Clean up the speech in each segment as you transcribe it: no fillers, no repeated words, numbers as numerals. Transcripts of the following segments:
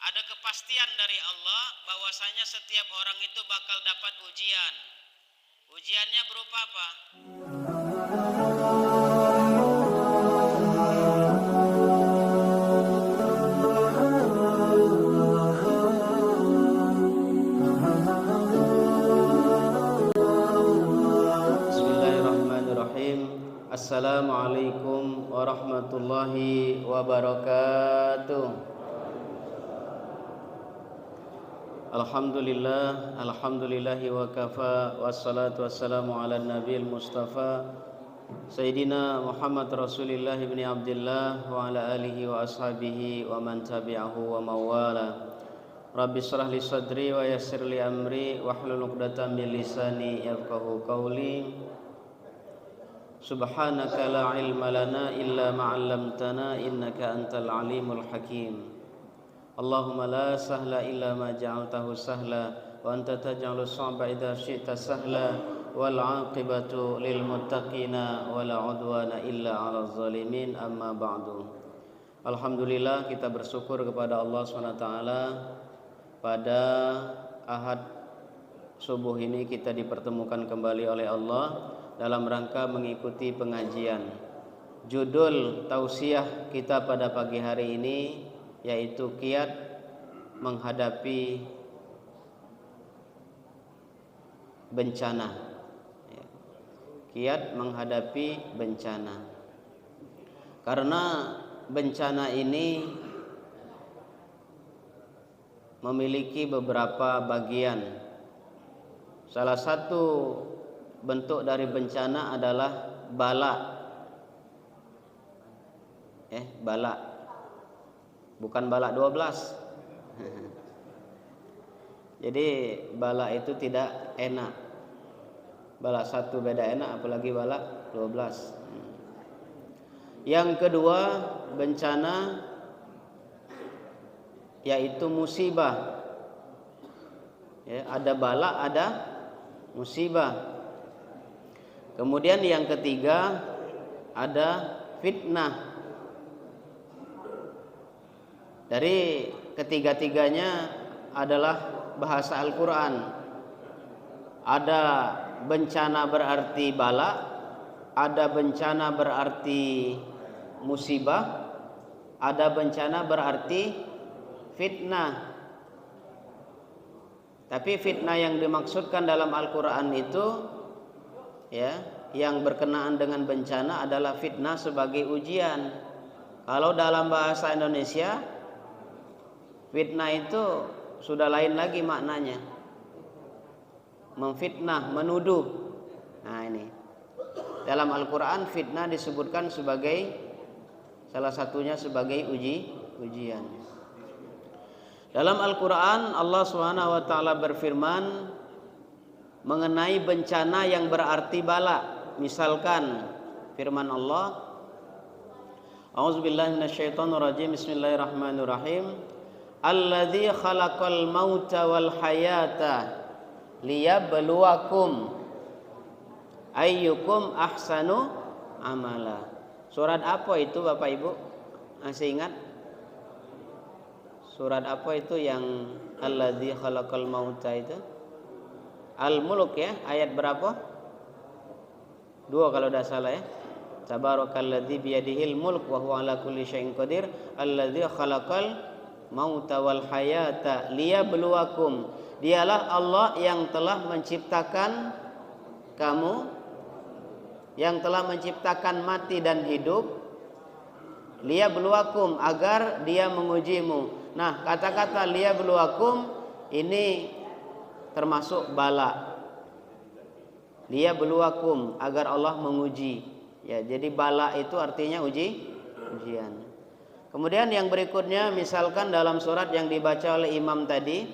Ada kepastian dari Allah bahwasanya setiap orang itu bakal dapat ujian. Ujiannya berupa apa? Bismillahirrahmanirrahim. Assalamualaikum warahmatullahi wabarakatuh. Alhamdulillahi wa kafa, wassalatu wassalamu ala nabiyil mustafa Sayyidina Muhammad Rasulillah ibn Abdillah wa ala alihi wa ashabihi wa man tabi'ahu wa mawala. Rabbi shrah li sadri wa yassir li amri wahlul 'uqdatam min lisani yafqahu qawli. Subhanaka la ilma lana illa ma 'allamtana innaka antal alimul hakim. Allahumma la sahla illa ma ja'altahu sahla wa anta taj'alus sa'ba idza syi'ta sahla wal 'aqibatu lil muttaqina wa la 'udwana illa 'alal zalimin, amma ba'du. Alhamdulillah, kita bersyukur kepada Allah SWT. Pada Ahad subuh ini kita dipertemukan kembali oleh Allah dalam rangka mengikuti pengajian. Judul tausiah kita pada pagi hari ini yaitu kiat menghadapi bencana. Kiat menghadapi bencana. Karena bencana ini memiliki beberapa bagian. Salah satu bentuk dari bencana adalah bala. Bala. Bukan bala 12. Jadi bala itu tidak enak. Bala satu beda enak, apalagi bala 12. Yang kedua, bencana yaitu musibah. Ada bala, ada musibah. Kemudian yang ketiga ada fitnah. Dari ketiga-tiganya adalah bahasa Al-Quran. Ada bencana berarti bala, ada bencana berarti musibah, ada bencana berarti fitnah. Tapi fitnah yang dimaksudkan dalam Al-Quran itu yang berkenaan dengan bencana adalah fitnah sebagai ujian. Kalau dalam bahasa Indonesia, fitnah itu sudah lain lagi maknanya. Memfitnah, menuduh. Nah ini. Dalam Al-Quran fitnah disebutkan sebagai salah satunya sebagai ujian. Dalam Al-Quran Allah SWT berfirman mengenai bencana yang berarti bala. Misalkan firman Allah, A'udzubillahi minasyaitonirrajim, bismillahirrahmanirrahim. Alladzi khalaqal mauta wal hayata liyabluwakum ayyukum ahsanu amala. Surat apa itu Bapak Ibu? Masih ingat? Surat apa itu yang alladzi khalaqal mauta itu? Al-Mulk ya, ayat berapa? 2 kalau tidak salah ya. Tabarakalladzi biyadihil mulk wa huwa ala kulli syai'in qadir. Alladzi khalaqal mauta wal hayata liyabluwakum. Dialah Allah yang telah menciptakan kamu, yang telah menciptakan mati dan hidup, liyabluwakum, agar dia mengujimu. Nah, kata-kata liyabluwakum ini termasuk bala. Liyabluwakum, agar Allah menguji. Ya, jadi bala itu artinya ujian. Kemudian yang berikutnya, misalkan dalam surat yang dibaca oleh imam tadi,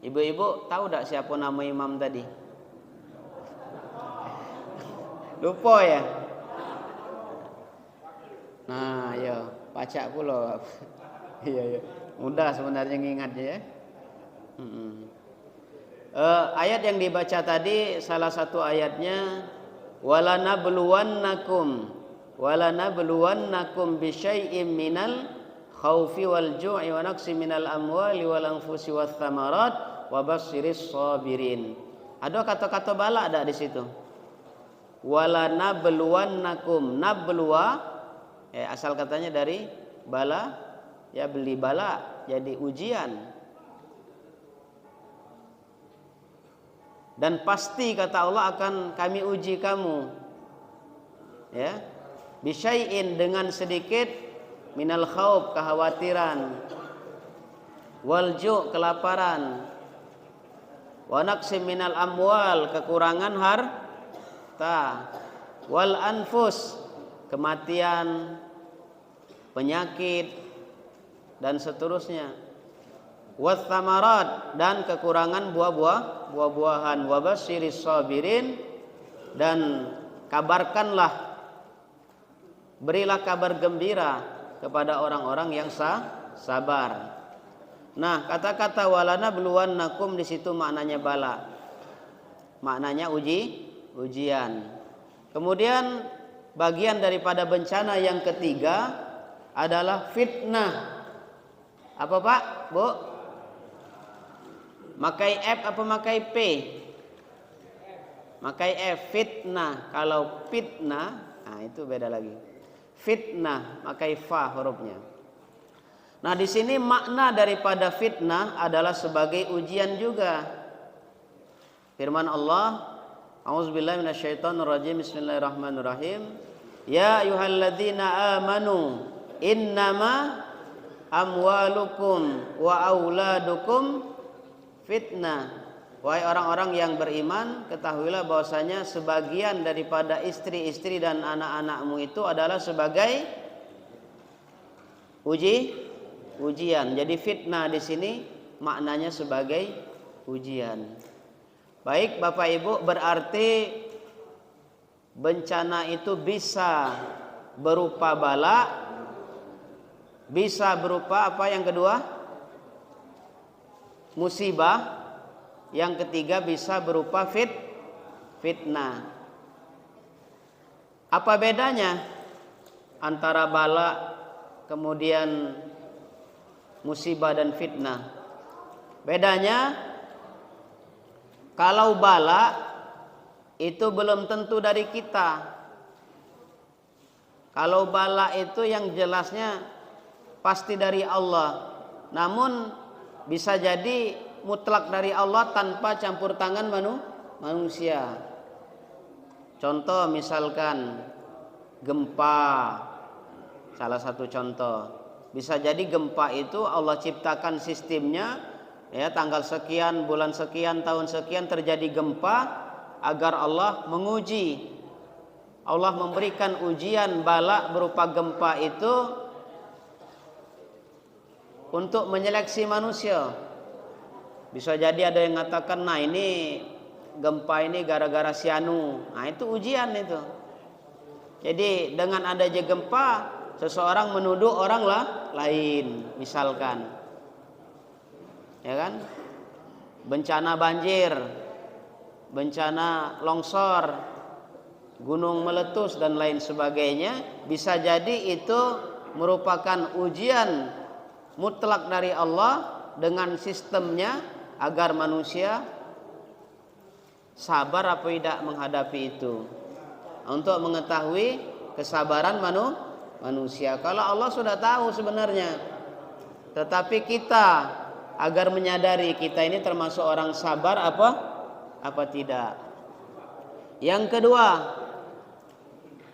ibu-ibu tahu tak siapa nama imam tadi? Lupa ya? Nah, ya, baca pula. Iya. Mudah sebenarnya ngingatnya ya. Ayat yang dibaca tadi salah satu ayatnya walanabluwannakum bisyai'im minal khaufi wal ju'i wa naqsi minal amwali wal anfusi wath thamarat wa basyiris sabirin. Ada kata-kata bala ada di situ. Wala nabluwannakum, nabluwa asal katanya dari bala, ya beli bala jadi ujian. Dan pasti kata Allah akan kami uji kamu, ya, bisyai'in dengan sedikit, minal khauf kekhawatiran, wal ju' kelaparan, wa naqsim minal amwal kekurangan harta, wal anfus kematian, penyakit dan seterusnya, wath thamarat dan kekurangan buah-buahan, wa basyiris sabirin dan kabarkanlah, berilah kabar gembira kepada orang-orang yang sabar. Nah, kata-kata walana bluwannakum di situ maknanya bala. Maknanya ujian. Kemudian bagian daripada bencana yang ketiga adalah fitnah. Apa Pak? Bu? Makai F apa makai P? Makai F, fitnah. Kalau fitnah, nah itu beda lagi. Fitnah makai fa hurufnya. Nah, di sini makna daripada fitnah adalah sebagai ujian juga. Firman Allah, A'udzubillahi minasyaitonirrajim. Bismillahirrahmanirrahim. Ya ayyuhalladzina amanu innama amwalukum wa auladukum fitnah. Wahai orang-orang yang beriman, ketahuilah bahwasanya sebagian daripada istri-istri dan anak-anakmu itu adalah sebagai ujian. Jadi fitnah di sini maknanya sebagai ujian. Baik Bapak Ibu, berarti bencana itu bisa berupa bala, bisa berupa apa yang kedua? Musibah. Yang ketiga bisa berupa fitnah. Apa bedanya antara bala kemudian musibah dan fitnah? Bedanya, kalau bala itu belum tentu dari kita. Kalau bala itu yang jelasnya pasti dari Allah. Namun bisa jadi mutlak dari Allah tanpa campur tangan manusia. Contoh misalkan gempa, salah satu contoh. Bisa jadi gempa itu Allah ciptakan sistemnya, ya, tanggal sekian, bulan sekian, tahun sekian terjadi gempa agar Allah menguji. Allah memberikan ujian bala berupa gempa itu untuk menyeleksi manusia. Bisa jadi ada yang mengatakan, nah ini gempa ini gara-gara sianu. Nah itu ujian itu. Jadi dengan adanya gempa, seseorang menuduh orang lain, misalkan, ya kan? Bencana banjir, bencana longsor, gunung meletus dan lain sebagainya. Bisa jadi itu merupakan ujian mutlak dari Allah dengan sistemnya agar manusia sabar apa tidak menghadapi itu. Untuk mengetahui kesabaran manusia. Kalau Allah sudah tahu sebenarnya, tetapi kita agar menyadari kita ini termasuk orang sabar apa tidak. Yang kedua,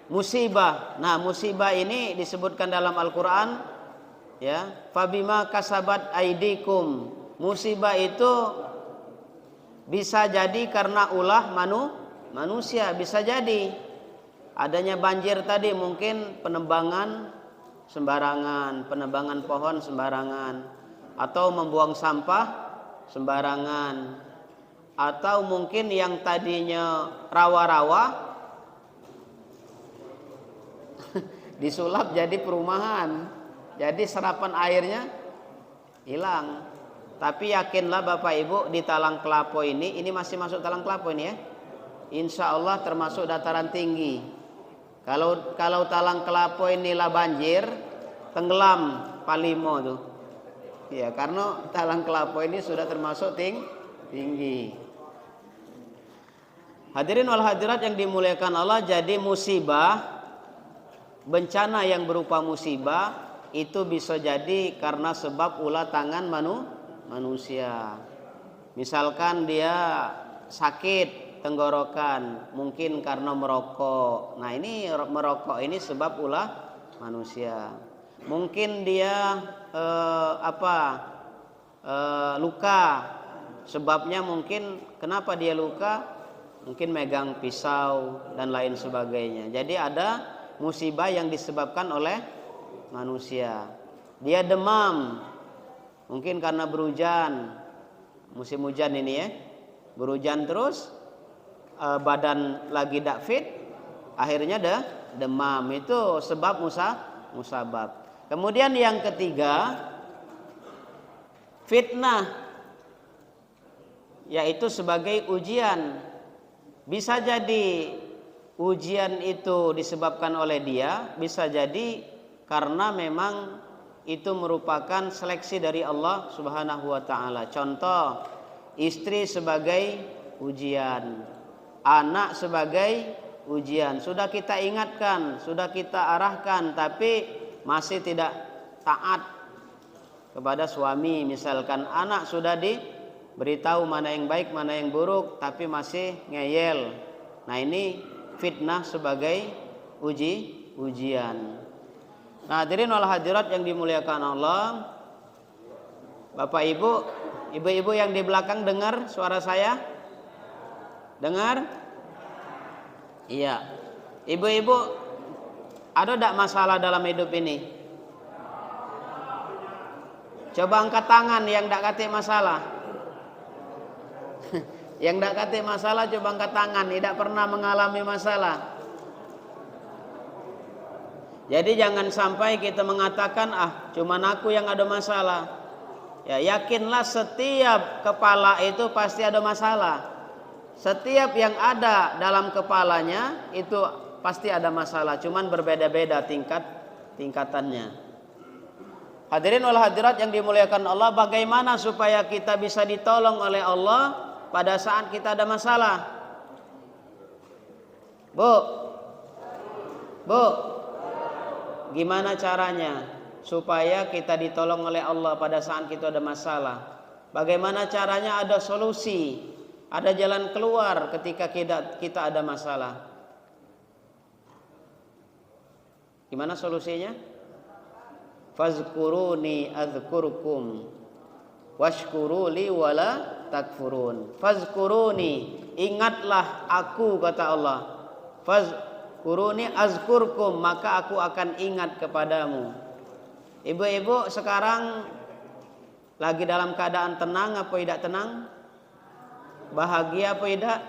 musibah. Nah, musibah ini disebutkan dalam Al-Qur'an, ya, fabima kasabat aidikum. Musibah itu bisa jadi karena ulah manusia. Bisa jadi adanya banjir tadi mungkin penebangan sembarangan, penebangan pohon sembarangan, atau membuang sampah sembarangan, atau mungkin yang tadinya rawa-rawa disulap jadi perumahan, jadi serapan airnya hilang. Tapi yakinlah Bapak Ibu, di Talang Kelapo ini masih masuk Talang Kelapo ini ya, insya Allah termasuk dataran tinggi. Kalau Talang Kelapo inilah banjir, tenggelam palimo tuh. Ya, karena talang kelapa ini sudah termasuk tinggi. Hadirin wal hadirat yang dimuliakan Allah, jadi musibah, bencana yang berupa musibah itu bisa jadi karena sebab ulah tangan manusia. Misalkan dia sakit tenggorokan, mungkin karena merokok. Nah, ini merokok ini sebab ulah manusia. Mungkin dia luka. Sebabnya mungkin kenapa dia luka? Mungkin megang pisau dan lain sebagainya. Jadi ada musibah yang disebabkan oleh manusia. Dia demam, mungkin karena berhujan. Musim hujan ini ya, berhujan terus, badan lagi tak fit, akhirnya demam. Itu sebab musabab. Kemudian yang ketiga, fitnah, yaitu sebagai ujian. Bisa jadi ujian itu disebabkan oleh dia, bisa jadi karena memang itu merupakan seleksi dari Allah Subhanahu wa taala. Contoh, istri sebagai ujian, anak sebagai ujian. Sudah kita ingatkan, sudah kita arahkan, tapi masih tidak taat kepada suami. Misalkan anak sudah diberitahu mana yang baik, mana yang buruk, tapi masih ngeyel. Nah, ini fitnah sebagai ujian. Nah, hadirin wal hadirat yang dimuliakan Allah, Bapak Ibu, ibu-ibu yang di belakang dengar suara saya? Dengar? Iya. Ibu-ibu, ada tidak masalah dalam hidup ini? Coba angkat tangan yang tidak kate masalah. Yang tidak kate masalah coba angkat tangan, tidak pernah mengalami masalah. Jadi jangan sampai kita mengatakan cuman aku yang ada masalah. Ya, yakinlah setiap kepala itu pasti ada masalah. Setiap yang ada dalam kepalanya itu pasti ada masalah, cuman berbeda-beda tingkatannya. Hadirin wal hadirat yang dimuliakan Allah, bagaimana supaya kita bisa ditolong oleh Allah pada saat kita ada masalah? Bu, gimana caranya supaya kita ditolong oleh Allah pada saat kita ada masalah? Bagaimana caranya ada solusi, ada jalan keluar ketika kita ada masalah? Gimana solusinya? Fazkuruni adzkurkum washkuruli wala takfurun. Fazkuruni, ingatlah aku, kata Allah. Kuruni azkurkum, maka aku akan ingat kepadamu. Ibu-ibu sekarang lagi dalam keadaan tenang apa tidak tenang? Bahagia apa tidak?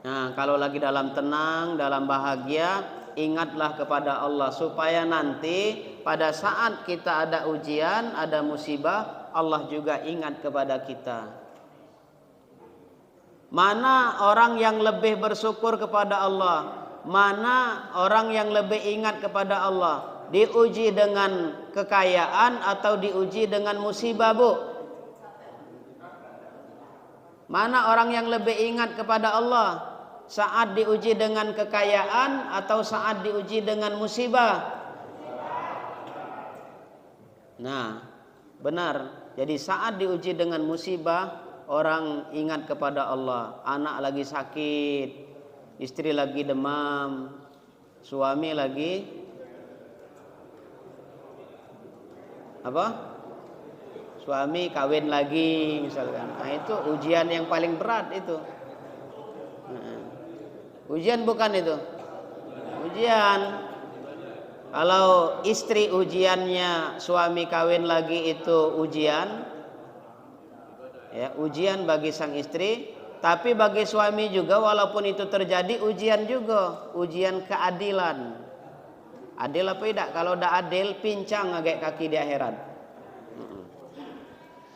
Nah, kalau lagi dalam tenang, dalam bahagia, ingatlah kepada Allah supaya nanti pada saat kita ada ujian, ada musibah, Allah juga ingat kepada kita. Mana orang yang lebih bersyukur kepada Allah? Mana orang yang lebih ingat kepada Allah? Diuji dengan kekayaan atau diuji dengan musibah, Bu? Mana orang yang lebih ingat kepada Allah? Saat diuji dengan kekayaan atau saat diuji dengan musibah? Nah, benar. Jadi saat diuji dengan musibah, orang ingat kepada Allah. Anak lagi sakit, istri lagi demam, suami lagi suami kawin lagi misalkan. Nah, itu ujian yang paling berat itu. Ujian bukan itu? Ujian. Kalau istri ujiannya suami kawin lagi itu ujian, ya, ujian bagi sang istri. Tapi bagi suami juga walaupun itu terjadi ujian juga, ujian keadilan. Adil apa tidak? Kalau tidak adil, pincang agak kaki di akhirat.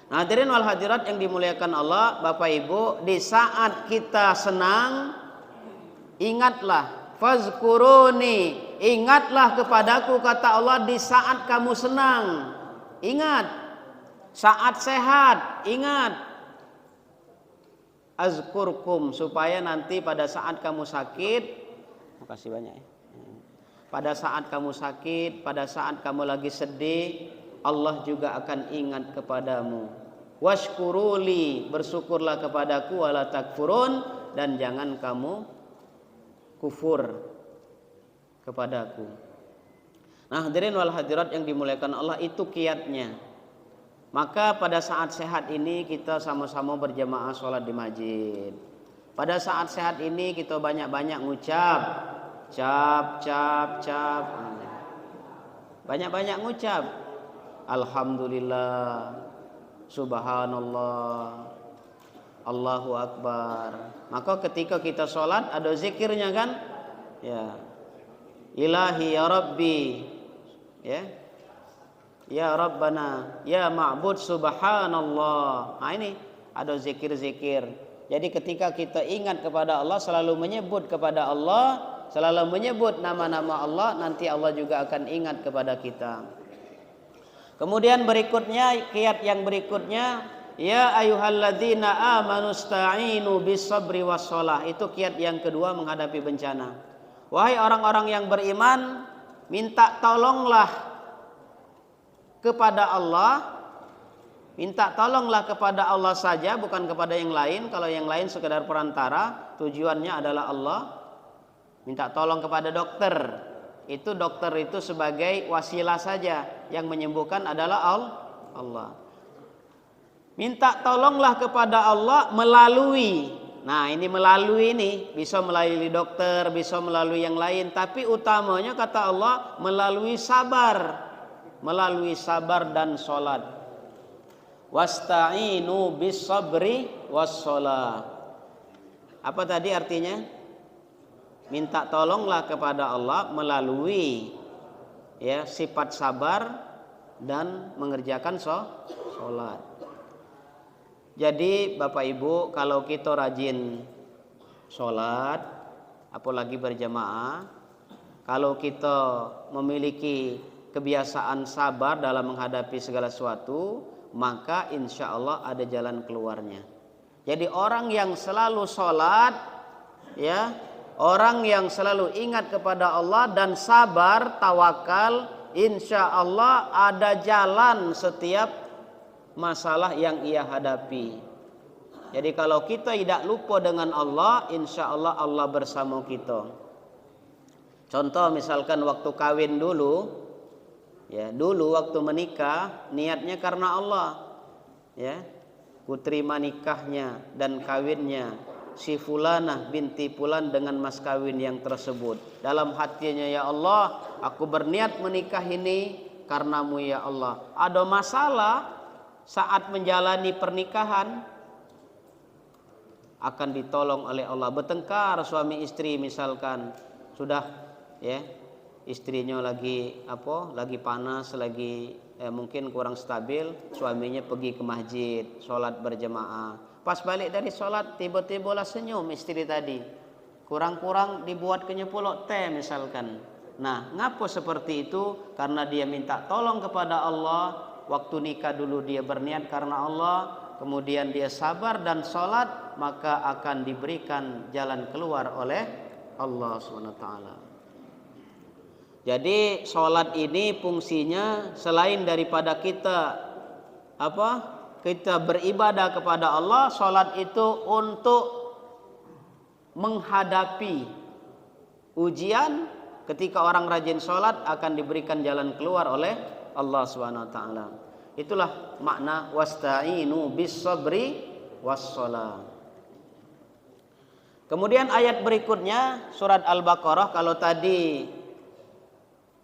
Nah, hadirin wal hadirat yang dimuliakan Allah, Bapak Ibu, di saat kita senang, ingatlah, fazkuruni, ingatlah kepadaku, kata Allah, di saat kamu senang. Ingat. Saat sehat, ingat. Azkurkum, supaya nanti pada saat kamu sakit, makasih banyak ya. Pada saat kamu sakit, pada saat kamu lagi sedih, Allah juga akan ingat kepadamu. Washkuruli, bersyukurlah kepadaku, wala takfurun, dan jangan kamu kufur kepadaku. Nah, hadirin wal hadirat yang dimuliakan Allah, itu kiatnya. Maka pada saat sehat ini kita sama-sama berjamaah sholat di masjid. Pada saat sehat ini kita banyak-banyak ngucap, cap. Banyak-banyak ngucap. Alhamdulillah, subhanallah, Allahu Akbar. Maka ketika kita sholat ada zikirnya kan? Ya, Ilahi ya Rabbi, ya. Ya Rabbana, ya Ma'bud subhanallah. Nah ini ada zikir-zikir. Jadi ketika kita ingat kepada Allah, selalu menyebut kepada Allah, selalu menyebut nama-nama Allah, nanti Allah juga akan ingat kepada kita. Kemudian berikutnya, kiat yang berikutnya, ya ayyuhalladzina amanu sta'inu bis-sabri was-shalah. Itu kiat yang kedua menghadapi bencana. Wahai orang-orang yang beriman, minta tolonglah kepada Allah, minta tolonglah kepada Allah saja, bukan kepada yang lain. Kalau yang lain sekedar perantara, tujuannya adalah Allah. Minta tolong kepada dokter, itu dokter itu sebagai wasilah saja, yang menyembuhkan adalah Allah. Minta tolonglah kepada Allah melalui, nah ini melalui ini, bisa melalui dokter, bisa melalui yang lain, tapi utamanya kata Allah melalui sabar. Melalui sabar dan sholat. Wasta'inu bis sabri was sholat. Apa tadi artinya? Minta tolonglah kepada Allah melalui ya sifat sabar dan mengerjakan sholat. Jadi Bapak Ibu, kalau kita rajin sholat, apalagi berjamaah, kalau kita memiliki kebiasaan sabar dalam menghadapi segala sesuatu, maka insya Allah ada jalan keluarnya. Jadi orang yang selalu sholat, ya, orang yang selalu ingat kepada Allah dan sabar, tawakal, insya Allah ada jalan setiap masalah yang ia hadapi. Jadi kalau kita tidak lupa dengan Allah, insya Allah Allah bersama kita. Contoh misalkan waktu kawin dulu, ya, dulu waktu menikah niatnya karena Allah, ya, ku terima nikahnya dan kawinnya si fulanah binti fulan dengan mas kawin yang tersebut. Dalam hatinya, ya Allah, aku berniat menikah ini karenamu ya Allah. Ada masalah saat menjalani pernikahan, akan ditolong oleh Allah. Bertengkar suami istri misalkan, sudah ya, istrinya lagi panas, lagi mungkin kurang stabil, suaminya pergi ke masjid sholat berjamaah. Pas balik dari sholat tiba-tiba lah senyum istri tadi, kurang-kurang dibuat kenyepulok teh misalkan. Nah, ngapa seperti itu? Karena dia minta tolong kepada Allah. Waktu nikah dulu dia berniat karena Allah, kemudian dia sabar dan sholat, maka akan diberikan jalan keluar oleh Allah SWT. Jadi sholat ini fungsinya selain daripada kita beribadah kepada Allah, sholat itu untuk menghadapi ujian. Ketika orang rajin sholat akan diberikan jalan keluar oleh Allah SWT. Itulah makna wasta'inu bis sabri was shalah. Kemudian ayat berikutnya surat Al-Baqarah, kalau tadi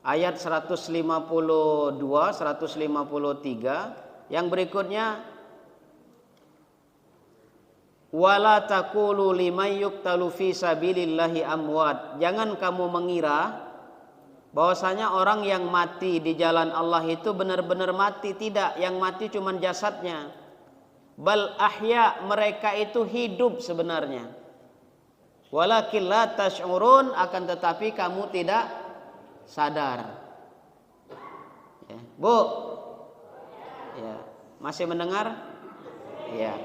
ayat 152, 153, yang berikutnya wala taqulu liman yuqtalu fi sabilillahi amwat. Jangan kamu mengira bahwasanya orang yang mati di jalan Allah itu benar-benar mati. Tidak, yang mati cuma jasadnya. Bal ahya, mereka itu hidup sebenarnya. Walakin la tash'urun, akan tetapi kamu tidak sadar. Ya. Bu, ya, masih mendengar? Ya.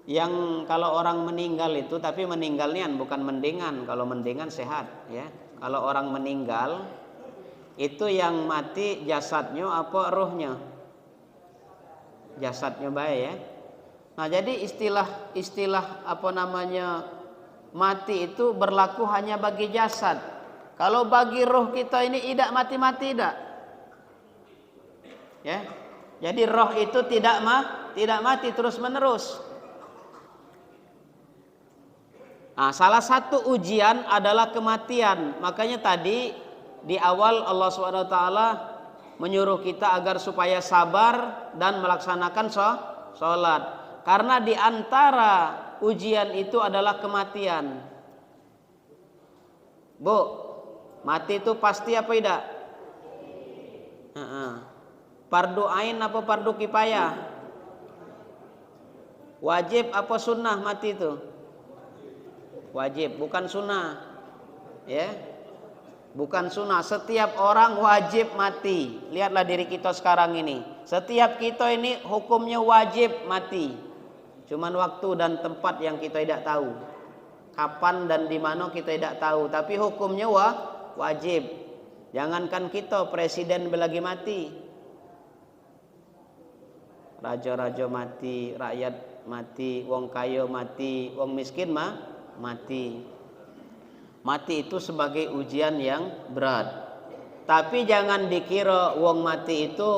Yang kalau orang meninggal itu, tapi meninggalnya bukan mendingan. Kalau mendingan sehat, ya. Kalau orang meninggal itu yang mati jasadnya apa ruhnya? Jasadnya baik, ya. Nah, jadi istilah apa namanya mati itu berlaku hanya bagi jasad. Kalau bagi roh kita ini tidak mati-mati tidak. Ya. Jadi roh itu tidak mati terus-menerus. Nah, salah satu ujian adalah kematian. Makanya tadi di awal Allah SWT menyuruh kita agar supaya sabar dan melaksanakan sholat. Karena di antara ujian itu adalah kematian. Bu, mati itu pasti apa tidak? Fardu ain apa fardu kifayah? Wajib apa sunnah mati itu? Wajib, bukan sunnah. Ya. Bukan sunnah. Setiap orang wajib mati. Lihatlah diri kita sekarang ini. Setiap kita ini hukumnya wajib mati. Cuman waktu dan tempat yang kita tidak tahu. Kapan dan di mana kita tidak tahu. Tapi hukumnya wajib. Jangankan kita, presiden lagi mati. Raja-raja mati, rakyat mati, wong kaya mati, wong miskin mati. Mati itu sebagai ujian yang berat. Tapi jangan dikira wong mati itu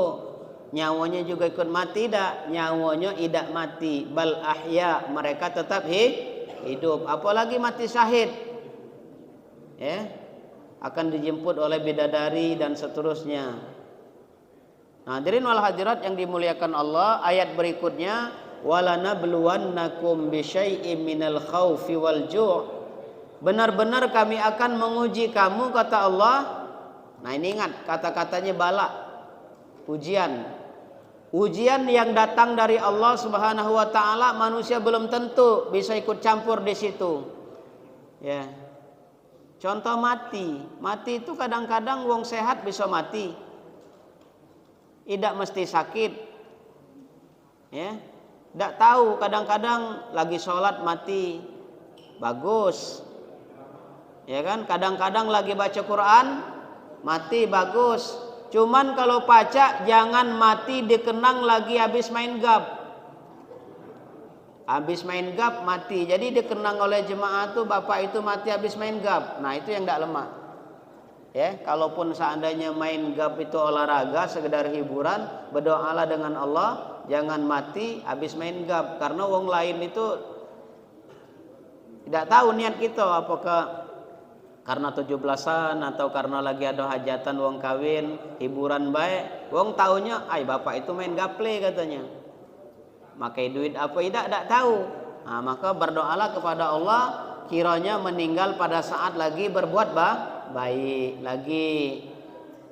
nyawanya juga ikut mati, tidak. Nyawanya tidak mati, bal ahya, mereka tetap hidup. Apalagi mati syahid, ya, akan dijemput oleh bidadari dan seterusnya. Nah, hadirin wal hadirat yang dimuliakan Allah, ayat berikutnya walanabluwannakum bisyai'im minal khaufi wal ju'. Benar-benar kami akan menguji kamu, kata Allah. Nah, ini ingat kata-katanya bala, ujian. Ujian yang datang dari Allah Subhanahu wa taala, manusia belum tentu bisa ikut campur di situ. Ya. Contoh mati. Mati itu kadang-kadang wong sehat bisa mati. Tidak mesti sakit. Ya. Tidak tahu, kadang-kadang lagi sholat mati. Bagus. Ya kan? Kadang-kadang lagi baca Quran mati, bagus. Cuman kalau pacak jangan mati dikenang lagi habis main gap. Habis main gap mati. Jadi dikenang oleh jemaah tuh bapak itu mati habis main gap. Nah, itu yang tidak lemah. Ya, kalaupun seandainya main gap itu olahraga sekedar hiburan, berdoalah dengan Allah, jangan mati habis main gap, karena wong lain itu tidak tahu niat kita, apakah karena 17-an atau karena lagi ada hajatan wong kawin, hiburan baik. Wong taunya, "Ai bapak itu main gaple," katanya. Makai duit apa tidak tahu. Nah, maka berdoalah kepada Allah kiranya meninggal pada saat lagi berbuat baik, lagi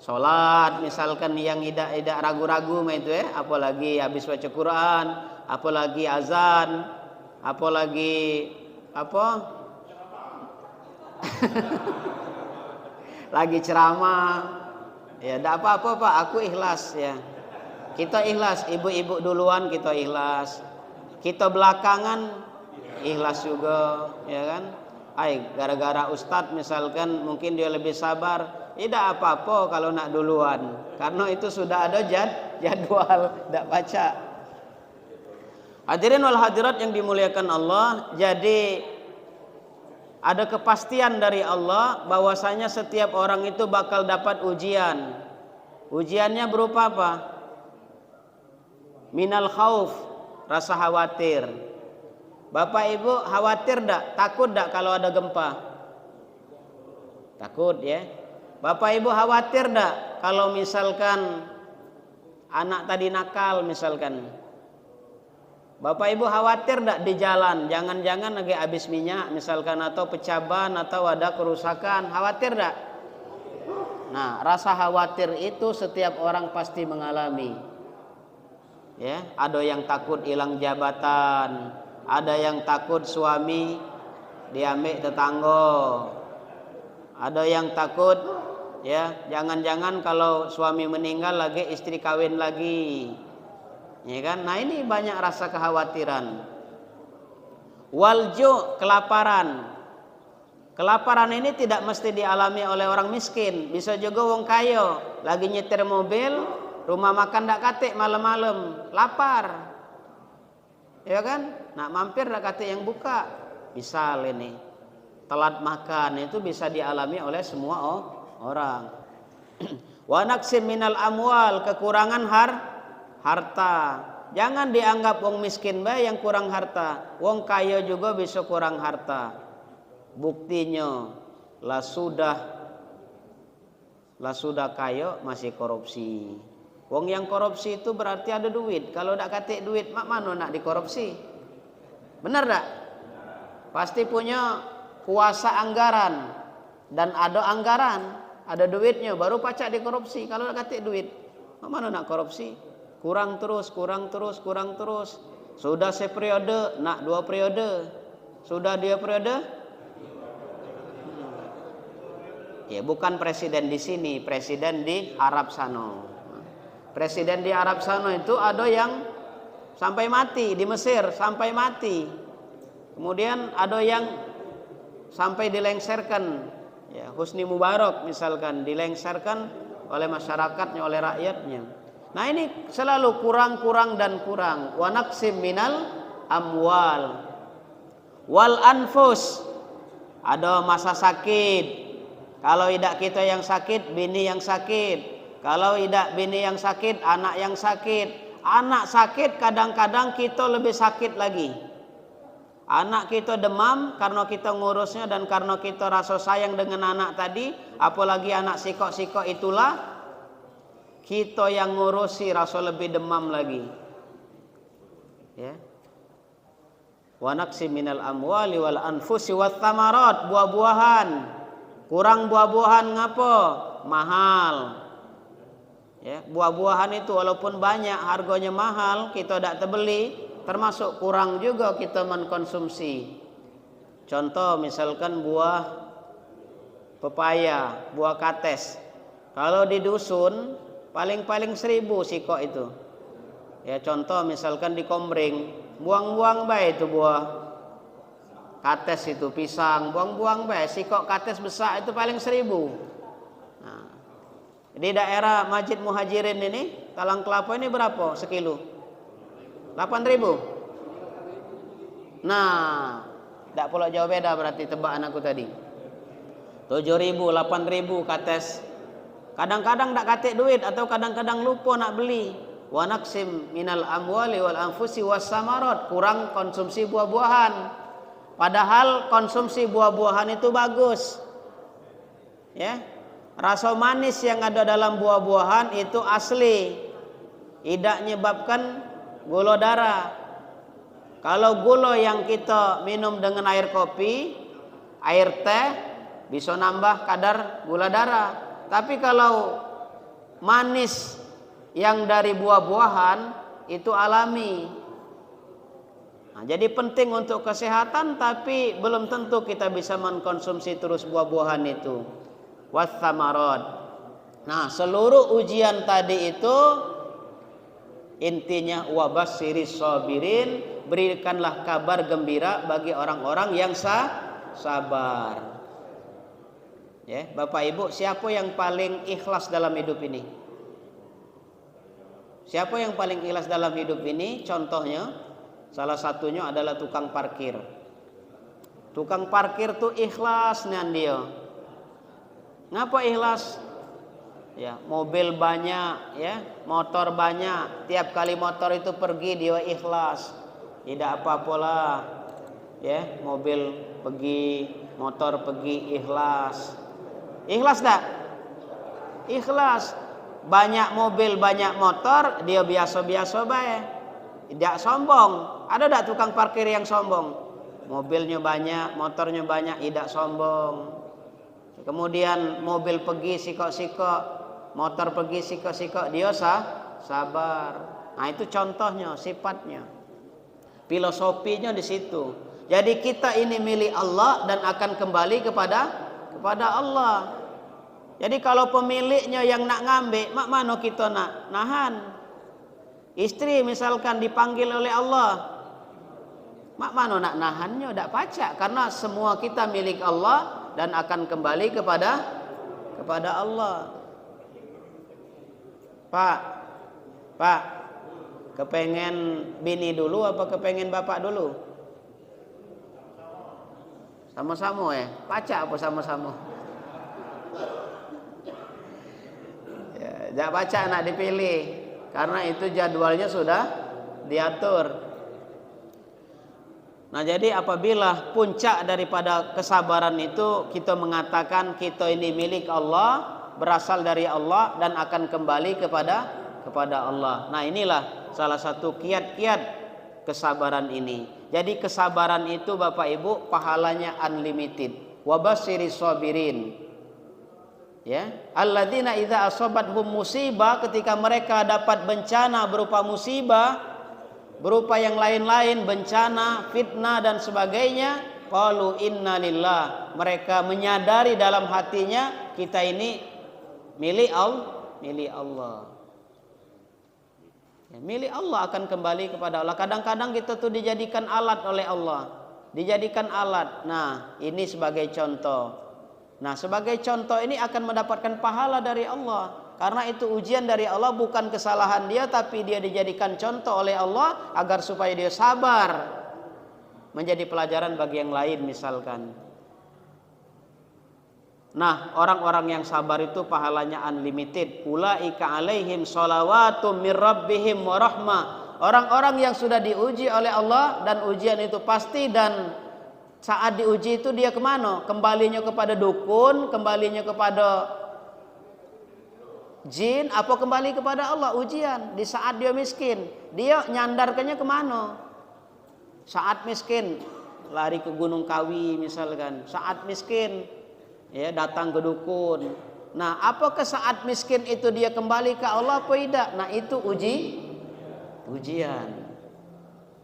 sholat misalkan, yang tidak ragu-ragu itu ya, apalagi habis baca Quran, apalagi azan, apalagi apa lagi ceramah, ya tidak apa-apa Pak, aku ikhlas ya. Kita ikhlas, ibu-ibu duluan kita ikhlas, kita belakangan ikhlas juga, ya kan? Gara-gara ustadz misalkan mungkin dia lebih sabar, tidak apa-apa kalau nak duluan, karena itu sudah ada jadwal, tidak baca. Hadirin wal hadirat yang dimuliakan Allah, jadi ada kepastian dari Allah bahwasanya setiap orang itu bakal dapat ujian. Ujiannya berupa apa? Minal khauf, rasa khawatir. Bapak Ibu khawatir enggak? Takut enggak kalau ada gempa? Takut ya. Bapak Ibu khawatir enggak kalau misalkan anak tadi nakal misalkan? Bapak Ibu khawatir enggak di jalan? Jangan-jangan lagi habis minyak misalkan, atau pecah ban, atau ada kerusakan. Khawatir enggak? Nah, rasa khawatir itu setiap orang pasti mengalami. Ya, ada yang takut hilang jabatan, ada yang takut suami diambil tetangga, ada yang takut Ya, jangan-jangan kalau suami meninggal lagi istri kawin lagi. Ya kan? Nah, ini banyak rasa kekhawatiran. Walju, kelaparan. Kelaparan ini tidak mesti dialami oleh orang miskin, bisa juga wong kaya lagi nyetir mobil, rumah makan dak katik malam-malam, lapar. Ya kan? Nak mampir dak katik yang buka. Misal ini, telat makan itu bisa dialami oleh semua orang. Wa naqsim minal amwal, kekurangan harta. Jangan dianggap wong miskin bae yang kurang harta. Wong kaya juga bisa kurang harta. Buktinya lah sudah kaya masih korupsi. Wong yang korupsi itu berarti ada duit. Kalau dak katik duit, mak mano nak dikorupsi? Benar dak? Pasti punya kuasa anggaran dan ada anggaran, ada duitnya baru pacak dikorupsi. Kalau dak katik duit, mak mano nak korupsi? Kurang terus. Sudah seperiode, nak 2 periode. Sudah 2 periode? Ya, bukan presiden di sini, presiden di Arab sana. Presiden di Arab sana itu ada yang sampai mati, di Mesir sampai mati. Kemudian ada yang sampai dilengserkan. Ya, Husni Mubarak misalkan dilengserkan oleh masyarakatnya, oleh rakyatnya. Nah, ini selalu kurang dan kurang. Wa naqsim minal amwal wal anfus. Ada masa sakit. Kalau tidak kita yang sakit, bini yang sakit. Kalau tidak bini yang sakit, anak yang sakit. Anak sakit kadang-kadang kita lebih sakit lagi. Anak kita demam karena kita ngurusnya dan karena kita rasa sayang dengan anak tadi. Apalagi anak sikok-sikok itulah, kita yang ngurusi rasa lebih demam lagi. Ya. Wa naqsim minal amwali wal anfusi wath thamarat, buah-buahan. Kurang buah-buahan ngapa? Mahal. Ya, buah-buahan itu walaupun banyak harganya mahal, kita tidak terbeli, termasuk kurang juga kita mengkonsumsi. Contoh misalkan buah pepaya, buah kates. Kalau di dusun paling-paling 1.000 sikok itu. Ya, contoh misalkan di Komering, buang-buang bae itu buah kates itu, pisang, buang-buang bae. Sikok kates besar itu paling 1.000. Nah, di daerah Masjid Muhajirin ini, Talang Kelapa ini berapa sekilo? 8.000. Nah, tidak pula jauh beda berarti tebakan aku tadi. 7.000, 8.000 kates. Kadang-kadang tidak katik duit atau kadang-kadang lupa nak beli. Wa naqsim minal amwali wal anfusi was samarat, kurang konsumsi buah-buahan. Padahal konsumsi buah-buahan itu bagus. Ya. Rasa manis yang ada dalam buah-buahan itu asli. Tidak menyebabkan gula darah. Kalau gula yang kita minum dengan air kopi, air teh, bisa nambah kadar gula darah. Tapi kalau manis yang dari buah-buahan itu alami. Nah, jadi penting untuk kesehatan, tapi belum tentu kita bisa mengkonsumsi terus buah-buahan itu. Wathamarat. Nah, seluruh ujian tadi itu intinya wabasyiris sabirin, berikanlah kabar gembira bagi orang-orang yang sabar. Ya, Bapak Ibu, siapa yang paling ikhlas dalam hidup ini? Siapa yang paling ikhlas dalam hidup ini? Contohnya, salah satunya adalah tukang parkir. Tukang parkir tuh ikhlas nih dia. Ngapa ikhlas? Ya, mobil banyak, ya, motor banyak. Tiap kali motor itu pergi dia ikhlas. Tidak apa-apalah. Ya, mobil pergi, motor pergi, ikhlas. Ikhlas tak? Ikhlas. Banyak mobil, banyak motor, dia biasa-biasa baik. Tidak sombong. Ada tak tukang parkir yang sombong? Mobilnya banyak, motornya banyak, tidak sombong. Kemudian mobil pergi sikok-sikok, motor pergi sikok-sikok, dia sabar. Nah, itu contohnya, sifatnya. Filosofinya di situ. Jadi kita ini milik Allah dan akan kembali kepada Allah. Jadi kalau pemiliknya yang nak ngambil, mak mano kita nak nahan. Istri misalkan dipanggil oleh Allah, mak mano nak nahannya, dak pacak, karena semua kita milik Allah dan akan kembali kepada Allah. Pak, kepengen bini dulu apa kepengen bapak dulu? Sama-sama ya, pacak apa sama-sama? Ya, jangan pacak nak dipilih, karena itu jadwalnya sudah diatur. Nah, jadi apabila puncak daripada kesabaran itu kita mengatakan kita ini milik Allah, berasal dari Allah dan akan kembali kepada Allah. Nah, inilah salah satu kiat-kiat kesabaran ini. Jadi kesabaran itu Bapak Ibu pahalanya unlimited. Wabasyiris sabirin. Ya, alladzina idza asabathum musibah, ketika mereka dapat bencana berupa musibah, berupa yang lain-lain, bencana, fitnah dan sebagainya, qalu inna lillah, mereka menyadari dalam hatinya kita ini milik Allah. Ya, milik Allah, akan kembali kepada Allah. Kadang-kadang kita tuh dijadikan alat oleh Allah, dijadikan alat. Nah, ini sebagai contoh. Nah, sebagai contoh ini akan mendapatkan pahala dari Allah, karena itu ujian dari Allah, bukan kesalahan dia, tapi dia dijadikan contoh oleh Allah agar supaya dia sabar, menjadi pelajaran bagi yang lain misalkan. Nah, orang-orang yang sabar itu pahalanya unlimited. Ulaika alaihim shalawatum mir rabbihim wa rahmah. Orang-orang yang sudah diuji oleh Allah dan ujian itu pasti, dan saat diuji itu dia kemana? Kembalinya kepada dukun, kembalinya kepada jin, apa kembali kepada Allah? Ujian. Di saat dia miskin, dia nyandarkannya kemana? Saat miskin lari ke Gunung Kawi misalkan. Saat miskin ya datang ke dukun. Nah, apakah saat miskin itu dia kembali ke Allah apa tidak? Nah, itu ujian.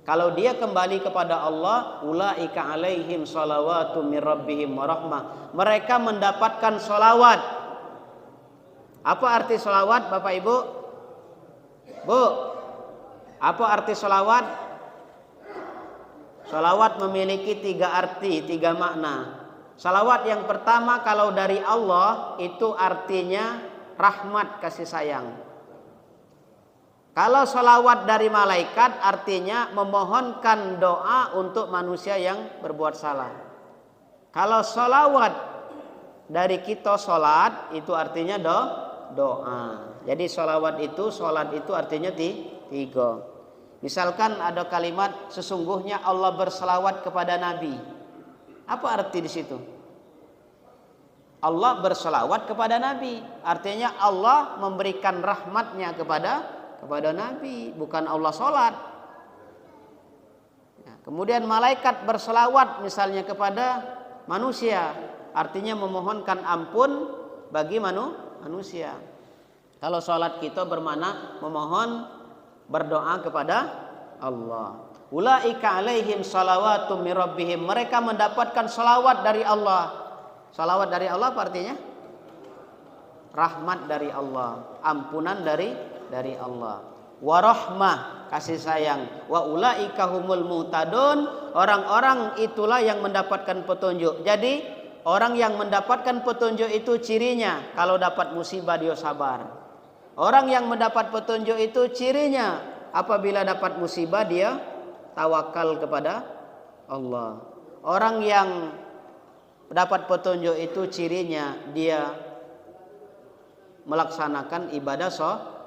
Kalau dia kembali kepada Allah, ulaika alaihim shalawatu mir rabbihim wa rahmah, mereka mendapatkan sholawat. Apa arti sholawat Bapak Ibu? Bu, apa arti sholawat? Sholawat memiliki 3 arti, 3 makna. Salawat yang pertama kalau dari Allah itu artinya rahmat, kasih sayang. Kalau salawat dari malaikat artinya memohonkan doa untuk manusia yang berbuat salah. Kalau salawat dari kita sholat itu artinya doa. Jadi salawat itu, sholat itu artinya 3. Misalkan ada kalimat sesungguhnya Allah berselawat kepada Nabi. Apa arti di situ? Allah berselawat kepada Nabi, artinya Allah memberikan rahmatnya kepada Nabi, bukan Allah sholat. Ya, kemudian malaikat berselawat misalnya kepada manusia, artinya memohonkan ampun bagi manusia. Kalau sholat kita bermakna memohon, berdoa kepada Allah. Ulaika alaihim shalawatum mir rabbihim, mereka mendapatkan salawat dari Allah. Salawat dari Allah apa artinya? Rahmat dari Allah, ampunan dari Allah. Wa rahmah, kasih sayang. Wa ulaika humul muhtadun, orang-orang itulah yang mendapatkan petunjuk. Jadi orang yang mendapatkan petunjuk itu cirinya kalau dapat musibah dia sabar. Orang yang mendapat petunjuk itu cirinya apabila dapat musibah dia tawakal kepada Allah. Orang yang dapat petunjuk itu cirinya dia melaksanakan ibadah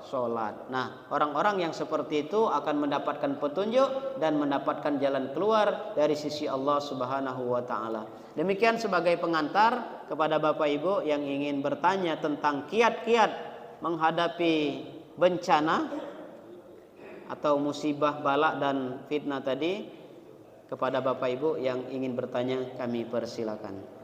sholat. Nah, orang-orang yang seperti itu akan mendapatkan petunjuk dan mendapatkan jalan keluar dari sisi Allah Subhanahu wa ta'ala. Demikian sebagai pengantar kepada Bapak Ibu yang ingin bertanya tentang kiat-kiat menghadapi bencana atau musibah, bala dan fitnah tadi. Kepada Bapak Ibu yang ingin bertanya kami persilakan.